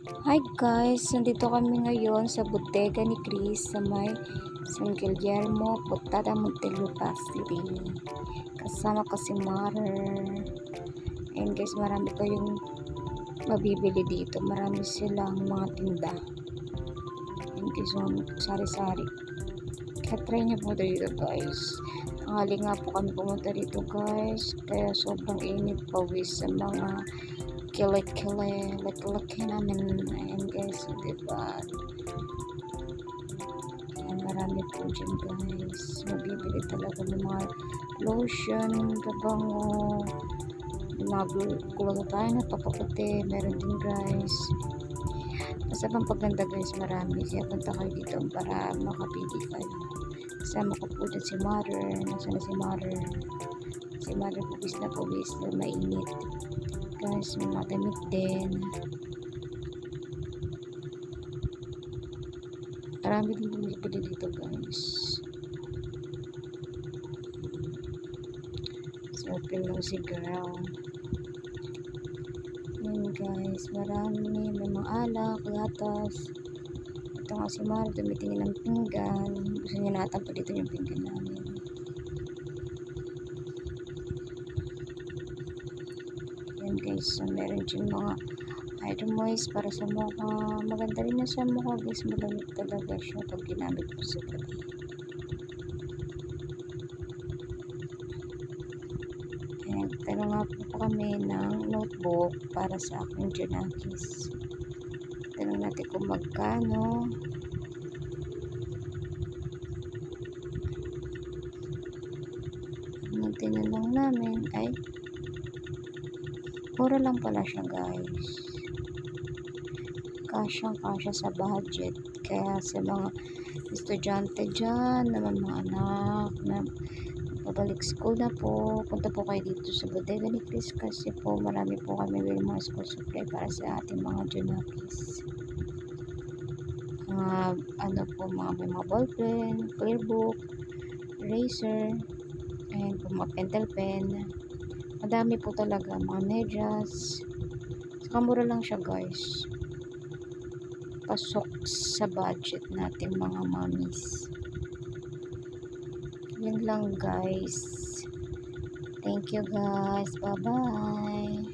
Hi guys, nandito kami ngayon sa bodega ni Chris sa may San Guillermo, Putada, Muntinlupa City. Kasama ko si Mother. And guys, marami kayong mabibili dito. Marami silang mga tinda. And guys, sari-sari. Kaya try nyo po dito guys. Tanghali nga po kami pumunta dito guys. Kaya sobrang init pawis sa mga kilik-kili, laki-laki namin. Ayan guys, diba? Ayan, marami po dyan guys. Mabibili talaga ng mga lotion, kabango, yung mga gulong tayo na papaputi. Meron din guys. Basta pang paganda guys, marami. Kaya punta kayo dito para makapili kayo. Kasama ko po dyan si Mother. Nasaan na si Mother? Si Mother pubis na mainit. Guys, may mga damit din. Marami din bumibili dito guys. So, open lang si girl. Yan guys, marami. May mga alak, gatas. Ito nga si Mara, tumitingin ng pinggan. Gusto niya natang pa dito yung pinggan namin. Yan guys, so meron dyan mga item moist para sa mukha. Maganda rin na sa mukha guys, malamig talaga siya pag ginamit po sa gabi. Ayan, tanong nga po kami ng notebook para sa aking Junakis. Tanong natin kung magkano. Nung tinanong namin ay mura lang pala siya guys. Kasyang-kasya sa budget. Kaya sa mga estudyante dyan, naman mga anak na pabalik school na po, punta po kayo dito sa bodega ni Chris kasi po marami po kami may mga school supply para sa ating mga Junakis. Ano po, may mga ballpen, clear book, eraser, and mga pentel pen. Madami po talaga, mga medyas. Saka mura lang siya guys. Pasok sa budget natin mga mommies. Yun lang guys. Thank you guys. Bye bye.